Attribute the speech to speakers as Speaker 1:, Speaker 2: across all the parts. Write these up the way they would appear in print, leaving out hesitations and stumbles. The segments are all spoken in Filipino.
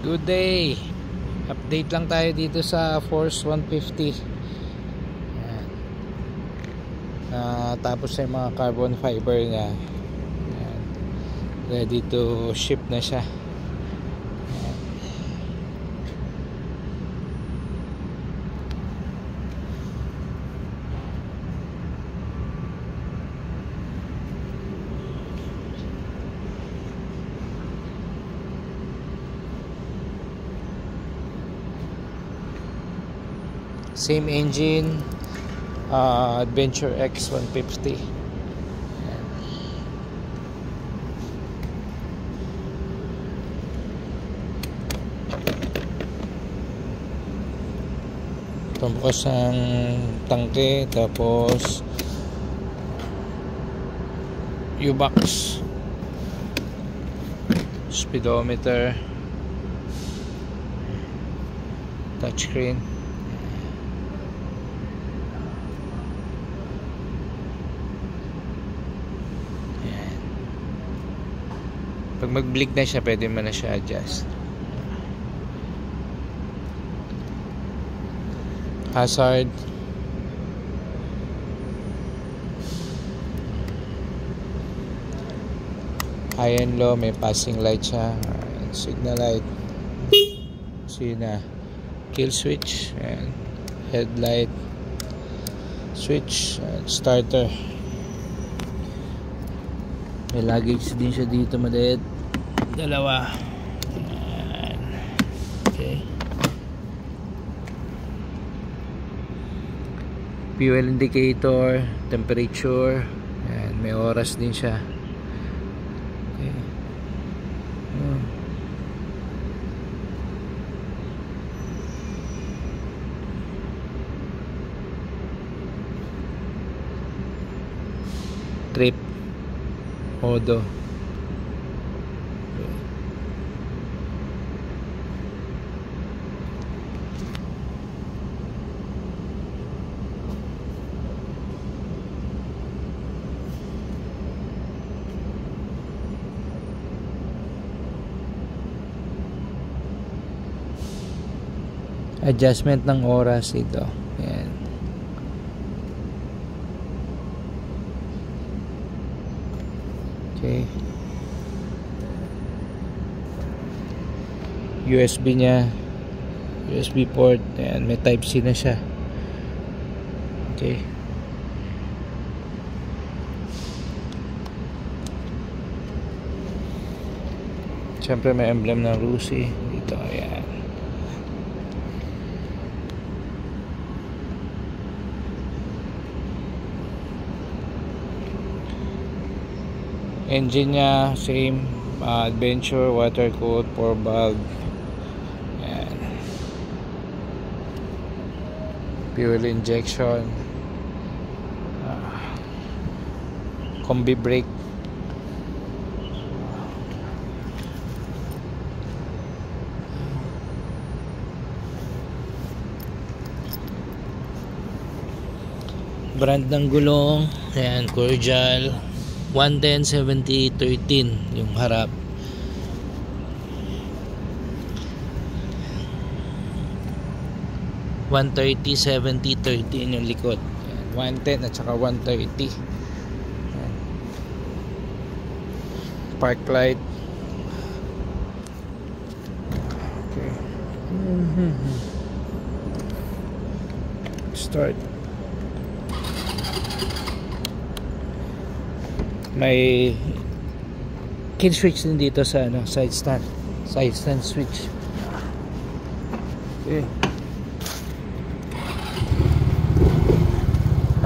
Speaker 1: Good day. Update lang tayo dito sa Force 150. Ayan. Tapos na yung mga carbon fiber niya. Ayan. Ready to ship na siya. Ayan. Same engine, Adventure X 150. Ito bukas ang tangke, tapos U-box, speedometer, touchscreen. Pag mag-blink na siya, pwede mo na siya adjust. Hazard. High and low, may passing light siya. Signal light. So yun na. Kill switch. And headlight. Switch. And starter. May luggage din siya dito, maliit. Dalawa. Ayan. Okay. Fuel indicator, temperature. Ayan. May oras din siya. Okay. Trip. Odo. Adjustment ng oras ito. Ayan. Okay. USB niya, USB port. Ayan, may type C na siya. Okay. Siyempre may emblem ng Rusi dito. Ayan. Engine niya same, Adventure, water cooled, 4 valve. Ayan. Fuel injection, combi brake. Brand ng gulong, ayan, Cordial 110/70/13 yung harap. (130/70/13) yung likod. 110 at saka 130. Park light. Okay. Start. May kill switch din dito sa side stand switch. Okay.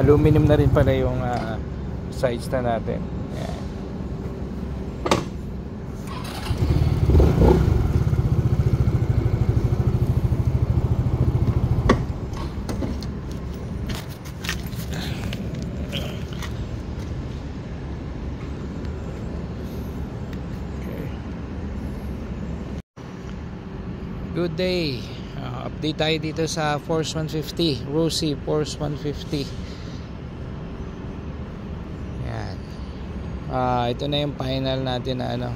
Speaker 1: Aluminum na rin pala yung side stand natin. Ayan. Good day. Update tayo dito sa Force 150, Rusi Force 150. Yan. Ito na yung final natin na na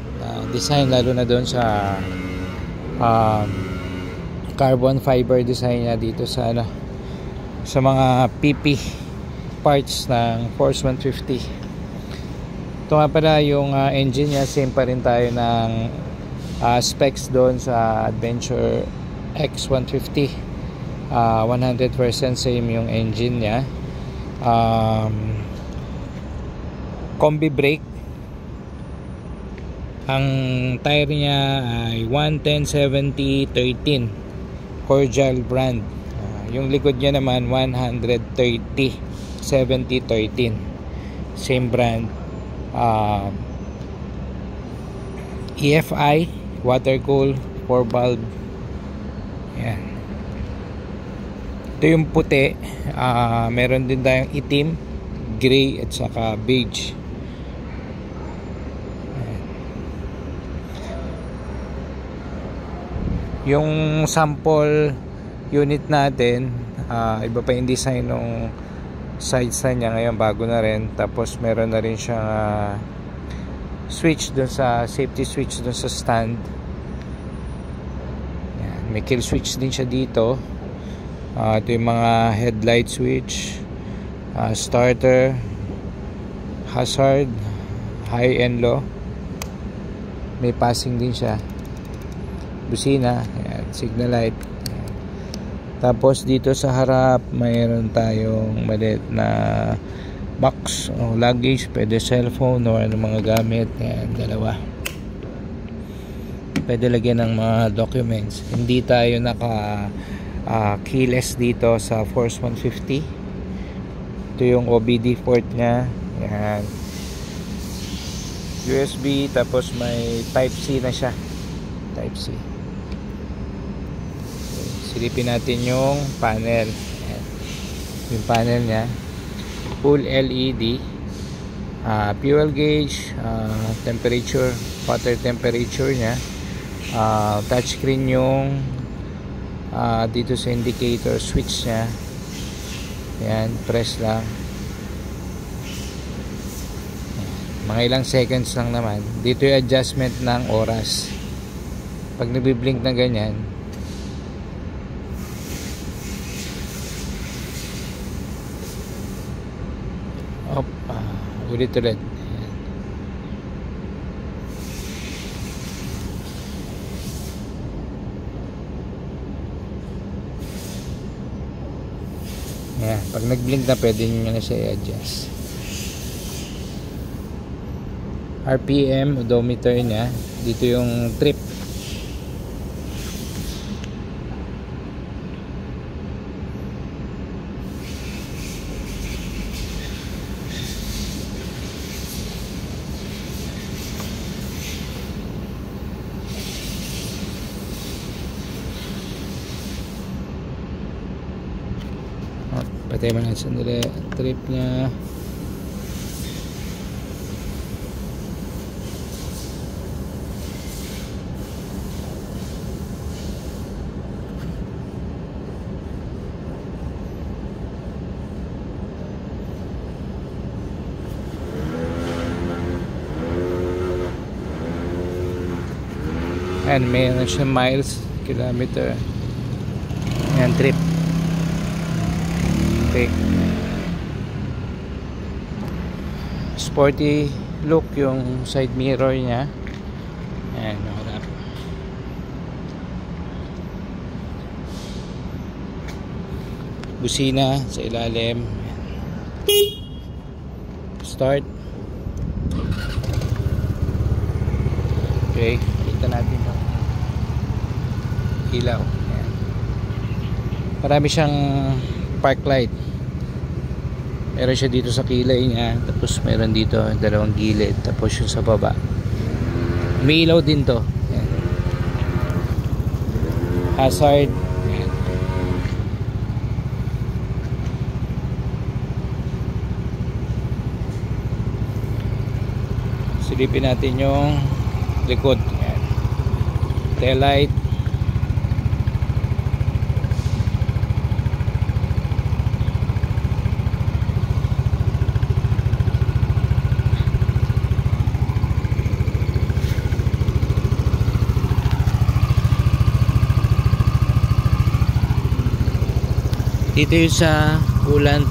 Speaker 1: design, lalo na doon sa carbon fiber design niya dito sa ano, sa mga PP parts ng Force 150. Ito nga pala yung engine niya, same pa rin tayo ng specs doon sa Adventure X150. 100% same yung engine niya. Combi brake. Ang tire niya ay 110/70/13 Cordial brand. Yung likod niya naman 130/70/13 same brand. EFI water cool 4 valve. Yan. Ito yung puti. Meron din tayong itim, gray at saka beige. Yung sample unit natin, iba pa yung design ng side stand niya ngayon, bago na rin. Tapos meron na rin siyang switch dun sa safety switch dun sa stand. Yan. May kill switch din siya dito. Ito yung mga headlight switch, starter, hazard, high and low. May passing din siya. Busina, ayan, signal light. Ayan. Tapos dito sa harap mayroon tayong maliit na box o luggage, pwede cellphone o ano mga gamit. Ayan, dalawa. Pwede lagyan ng mga documents. Hindi tayo naka keyless dito sa Force 150. Ito yung OBD port nya. Ayan. USB, tapos may type C na siya. Type C. Silipin natin yung panel. Ayan. Yung panel nya full LED, fuel gauge, temperature, water temperature nya, touchscreen yung dito sa indicator switch nya. Ayan, press lang. Ayan. Mga ilang seconds lang naman. Dito yung adjustment ng oras. Pag nabiblink na ganyan, ulit-ulit. Ayan, pag nag-blink na pwede nyo na siya i-adjust. RPM odometer nya, dito yung trip. Patay mo na sandali. Trip nya. Ayan, may ano siya, miles, kilometer. Ayan, trip. Okay. Sporty look yung side mirror nya. Ayan, harap. Busina sa ilalim. Start. Okay, kita natin ito. Ilaw. Ayan. Marami siyang park light. Meron siya dito sa kilay niya, tapos meron dito dalawang gilid, tapos yung sa baba may ilaw din to. Ayan. Hazard. Ayan. Silipin natin yung likod. Ayan. Tail light. Dito yung sa coolant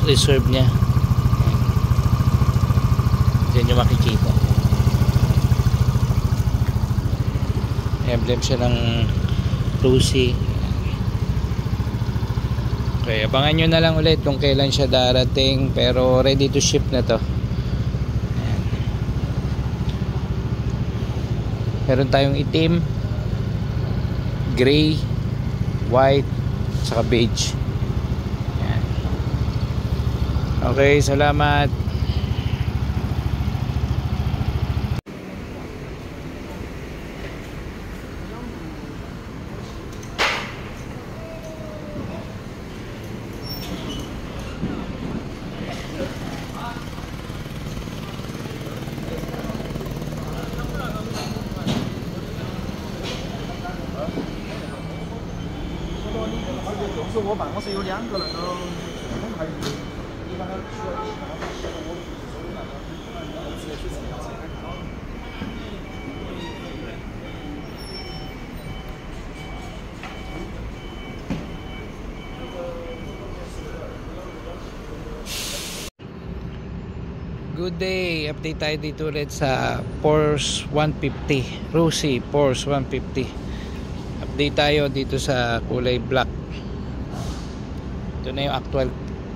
Speaker 1: reserve niya. Diyan yung makikita. Emblem siya ng Rusi. Okay, abangan nyo na lang ulit kung kailan siya darating, pero ready to ship na to. Ayan. Meron tayong itim, gray, white, saka beige. Ayan. Okay, salamat. Good day, update tayo dito ulit sa Porsche 150, Rusi Porsche 150. Update tayo dito sa kulay black. Ito na yung actual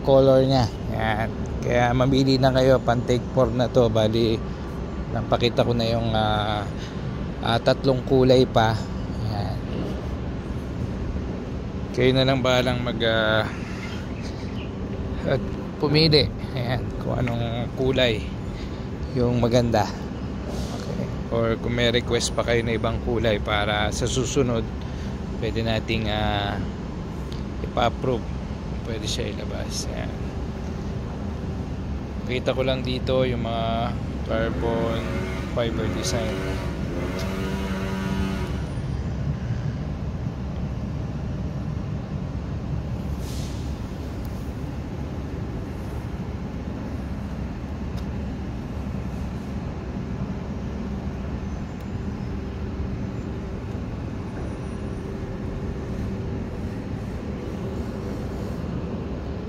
Speaker 1: color nya. Yan. Kaya mamili na kayo, pan take 4 na to. Bali, napakita ko na yung tatlong kulay pa. Yan. Kayo na lang bahalang pumili. Ayan, kung anong kulay yung maganda. Okay. Or kung may request pa kayo na ibang kulay para sa susunod, pwede nating ipa-approve. Pwede siya ilabas. Ayan. Kita ko lang dito yung mga carbon fiber design.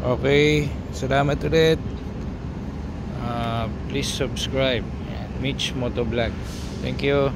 Speaker 1: Okay, salamat ulit. Please subscribe. Mitch Motovlog. Thank you.